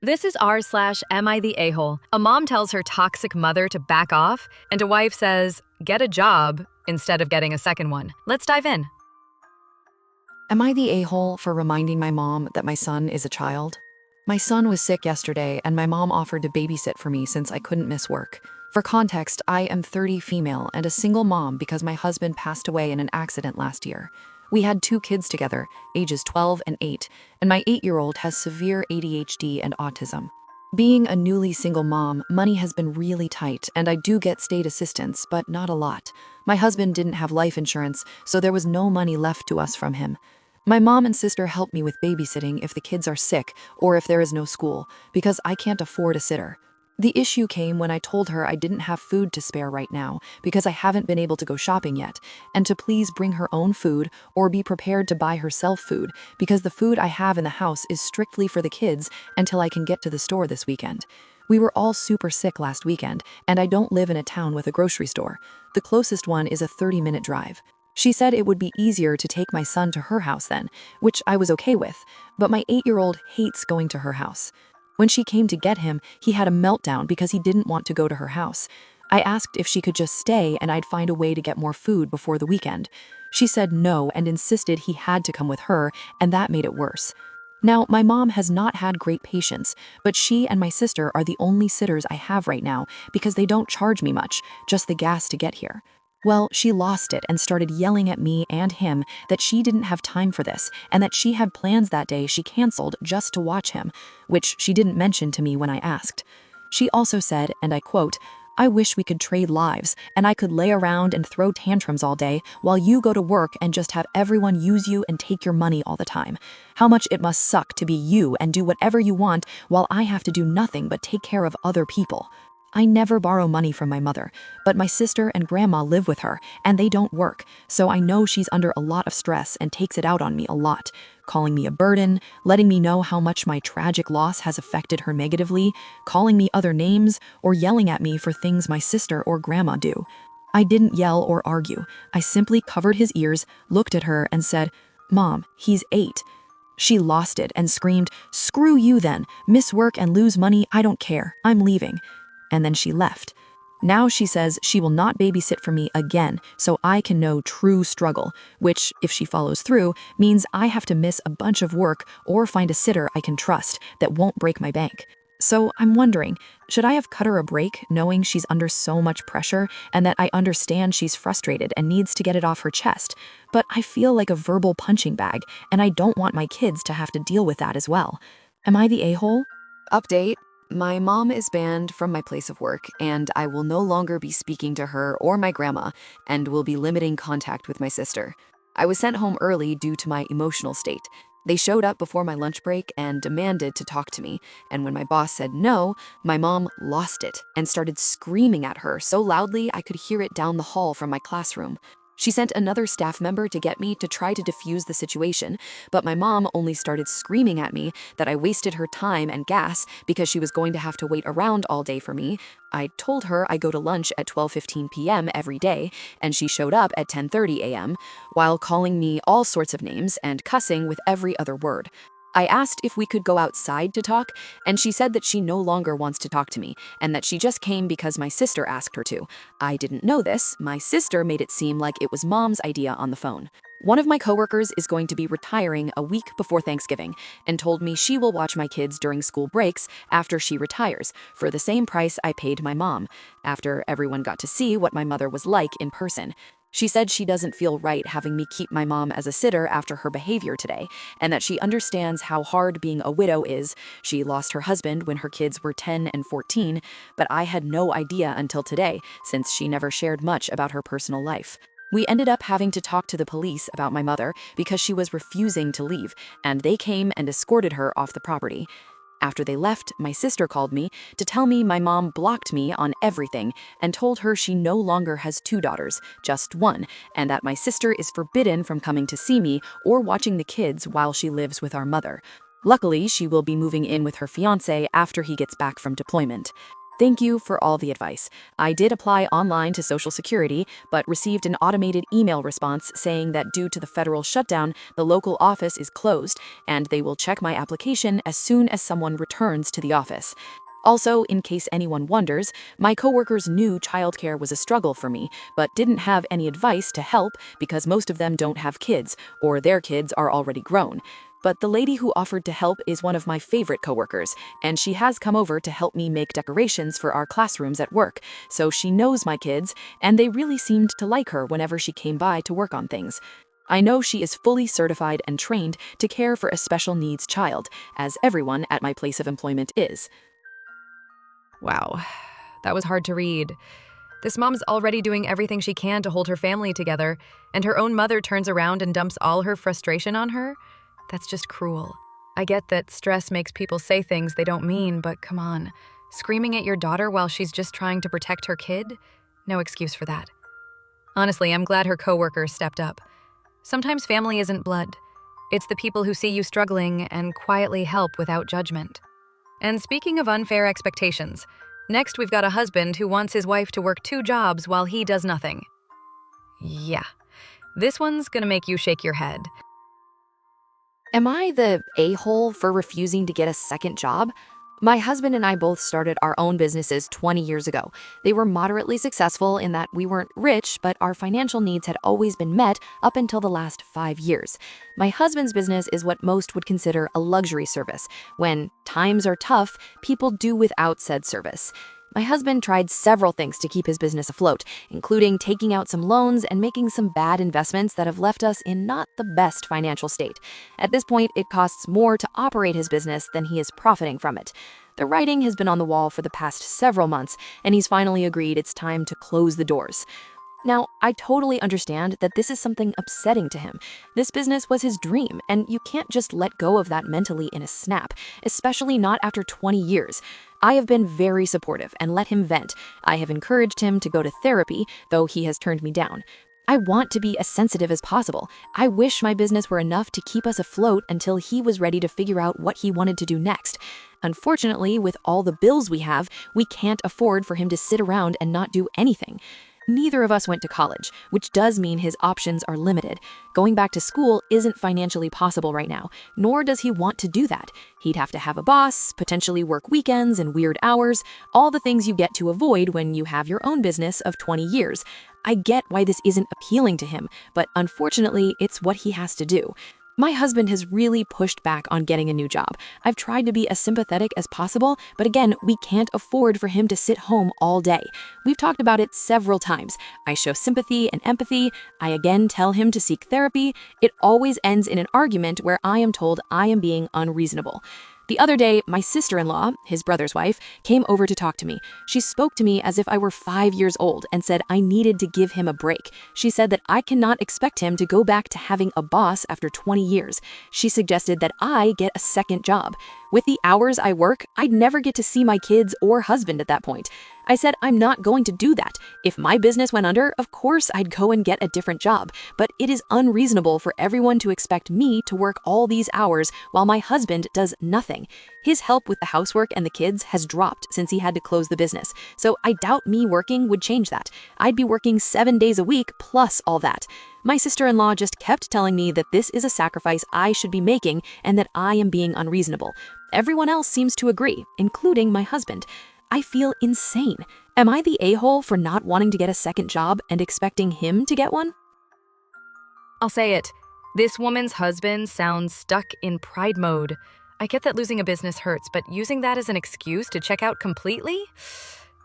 This is r/am I the a-hole. A mom tells her toxic mother to back off, and a wife says, get a job instead of getting a second one. Let's dive in. Am I the a-hole for reminding my mom that my son is a child? My son was sick yesterday, and my mom offered to babysit for me since I couldn't miss work. For context, I am 30 female and a single mom because my husband passed away in an accident last year. We had 2 kids together, ages 12 and 8, and my 8-year-old has severe ADHD and autism. Being a newly single mom, money has been really tight, and I do get state assistance, but not a lot. My husband didn't have life insurance, so there was no money left to us from him. My mom and sister help me with babysitting if the kids are sick or if there is no school, because I can't afford a sitter. The issue came when I told her I didn't have food to spare right now because I haven't been able to go shopping yet, and to please bring her own food or be prepared to buy herself food because the food I have in the house is strictly for the kids until I can get to the store this weekend. We were all super sick last weekend, and I don't live in a town with a grocery store. The closest one is a 30-minute drive. She said it would be easier to take my son to her house then, which I was okay with, but my 8-year-old hates going to her house. When she came to get him, he had a meltdown because he didn't want to go to her house. I asked if she could just stay and I'd find a way to get more food before the weekend. She said no and insisted he had to come with her, and that made it worse. Now, my mom has not had great patience, but she and my sister are the only sitters I have right now because they don't charge me much, just the gas to get here. Well, she lost it and started yelling at me and him that she didn't have time for this and that she had plans that day she canceled just to watch him, which she didn't mention to me when I asked. She also said, and I quote, "I wish we could trade lives and I could lay around and throw tantrums all day while you go to work and just have everyone use you and take your money all the time. How much it must suck to be you and do whatever you want while I have to do nothing but take care of other people." I never borrow money from my mother, but my sister and grandma live with her, and they don't work, so I know she's under a lot of stress and takes it out on me a lot, calling me a burden, letting me know how much my tragic loss has affected her negatively, calling me other names, or yelling at me for things my sister or grandma do. I didn't yell or argue. I simply covered his ears, looked at her, and said, "Mom, he's 8. She lost it and screamed, "Screw you then, miss work and lose money, I don't care, I'm leaving." And then she left. Now she says she will not babysit for me again so I can know true struggle, which, if she follows through, means I have to miss a bunch of work or find a sitter I can trust that won't break my bank. So I'm wondering, should I have cut her a break knowing she's under so much pressure and that I understand she's frustrated and needs to get it off her chest, but I feel like a verbal punching bag and I don't want my kids to have to deal with that as well. Am I the a-hole? Update. My mom is banned from my place of work, and I will no longer be speaking to her or my grandma, and will be limiting contact with my sister. I was sent home early due to my emotional state. They showed up before my lunch break and demanded to talk to me, and when my boss said no, my mom lost it and started screaming at her so loudly I could hear it down the hall from my classroom. She sent another staff member to get me to try to defuse the situation, but my mom only started screaming at me that I wasted her time and gas because she was going to have to wait around all day for me. I told her I go to lunch at 12:15 p.m. every day, and she showed up at 10:30 a.m., while calling me all sorts of names and cussing with every other word. I asked if we could go outside to talk, and she said that she no longer wants to talk to me, and that she just came because my sister asked her to. I didn't know this. My sister made it seem like it was Mom's idea on the phone. One of my coworkers is going to be retiring a week before Thanksgiving and told me she will watch my kids during school breaks after she retires for the same price I paid my mom, after everyone got to see what my mother was like in person. She said she doesn't feel right having me keep my mom as a sitter after her behavior today, and that she understands how hard being a widow is. She lost her husband when her kids were 10 and 14, but I had no idea until today, since she never shared much about her personal life. We ended up having to talk to the police about my mother because she was refusing to leave, and they came and escorted her off the property. After they left, my sister called me to tell me my mom blocked me on everything and told her she no longer has 2 daughters, just 1, and that my sister is forbidden from coming to see me or watching the kids while she lives with our mother. Luckily, she will be moving in with her fiancé after he gets back from deployment. Thank you for all the advice. I did apply online to Social Security, but received an automated email response saying that due to the federal shutdown, the local office is closed, and they will check my application as soon as someone returns to the office. Also, in case anyone wonders, my coworkers knew childcare was a struggle for me, but didn't have any advice to help because most of them don't have kids, or their kids are already grown. But the lady who offered to help is one of my favorite coworkers, and she has come over to help me make decorations for our classrooms at work, so she knows my kids, and they really seemed to like her whenever she came by to work on things. I know she is fully certified and trained to care for a special needs child, as everyone at my place of employment is. Wow, that was hard to read. This mom's already doing everything she can to hold her family together, and her own mother turns around and dumps all her frustration on her? That's just cruel. I get that stress makes people say things they don't mean, but come on. Screaming at your daughter while she's just trying to protect her kid? No excuse for that. Honestly, I'm glad her coworkers stepped up. Sometimes family isn't blood. It's the people who see you struggling and quietly help without judgment. And speaking of unfair expectations, next we've got a husband who wants his wife to work 2 jobs while he does nothing. Yeah, this one's gonna make you shake your head. Am I the a-hole for refusing to get a second job? My husband and I both started our own businesses 20 years ago. They were moderately successful in that we weren't rich, but our financial needs had always been met up until the last 5 years. My husband's business is what most would consider a luxury service. When times are tough, people do without said service. My husband tried several things to keep his business afloat, including taking out some loans and making some bad investments that have left us in not the best financial state. At this point, it costs more to operate his business than he is profiting from it. The writing has been on the wall for the past several months, and he's finally agreed it's time to close the doors. Now, I totally understand that this is something upsetting to him. This business was his dream, and you can't just let go of that mentally in a snap, especially not after 20 years. I have been very supportive and let him vent. I have encouraged him to go to therapy, though he has turned me down. I want to be as sensitive as possible. I wish my business were enough to keep us afloat until he was ready to figure out what he wanted to do next. Unfortunately, with all the bills we have, we can't afford for him to sit around and not do anything. Neither of us went to college, which does mean his options are limited. Going back to school isn't financially possible right now, nor does he want to do that. He'd have to have a boss, potentially work weekends and weird hours, all the things you get to avoid when you have your own business of 20 years. I get why this isn't appealing to him, but unfortunately, it's what he has to do. My husband has really pushed back on getting a new job. I've tried to be as sympathetic as possible, but again, we can't afford for him to sit home all day. We've talked about it several times. I show sympathy and empathy. I again tell him to seek therapy. It always ends in an argument where I am told I am being unreasonable. The other day, my sister-in-law, his brother's wife, came over to talk to me. She spoke to me as if I were 5 years old and said I needed to give him a break. She said that I cannot expect him to go back to having a boss after 20 years. She suggested that I get a second job. With the hours I work, I'd never get to see my kids or husband at that point. I said I'm not going to do that. If my business went under, of course I'd go and get a different job, but it is unreasonable for everyone to expect me to work all these hours while my husband does nothing. His help with the housework and the kids has dropped since he had to close the business, so I doubt me working would change that. I'd be working 7 days a week plus all that. My sister-in-law just kept telling me that this is a sacrifice I should be making and that I am being unreasonable. Everyone else seems to agree, including my husband. I feel insane. Am I the a-hole for not wanting to get a second job and expecting him to get one? I'll say it. This woman's husband sounds stuck in pride mode. I get that losing a business hurts, but using that as an excuse to check out completely?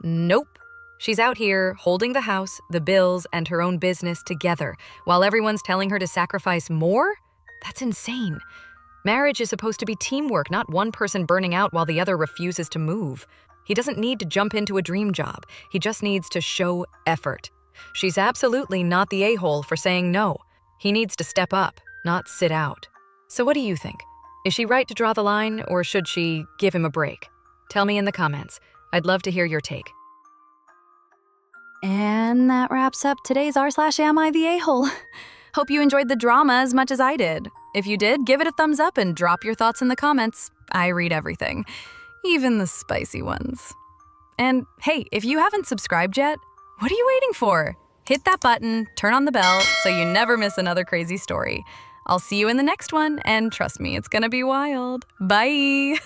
Nope. She's out here holding the house, the bills, and her own business together while everyone's telling her to sacrifice more? That's insane. Marriage is supposed to be teamwork, not one person burning out while the other refuses to move. He doesn't need to jump into a dream job. He just needs to show effort. She's absolutely not the a-hole for saying no. He needs to step up, not sit out. So what do you think? Is she right to draw the line, or should she give him a break? Tell me in the comments. I'd love to hear your take. And that wraps up today's r/am I the a-hole. Hope you enjoyed the drama as much as I did. If you did, give it a thumbs up and drop your thoughts in the comments. I read everything, even the spicy ones. And hey, if you haven't subscribed yet, what are you waiting for? Hit that button, turn on the bell, so you never miss another crazy story. I'll see you in the next one, and trust me, it's gonna be wild. Bye!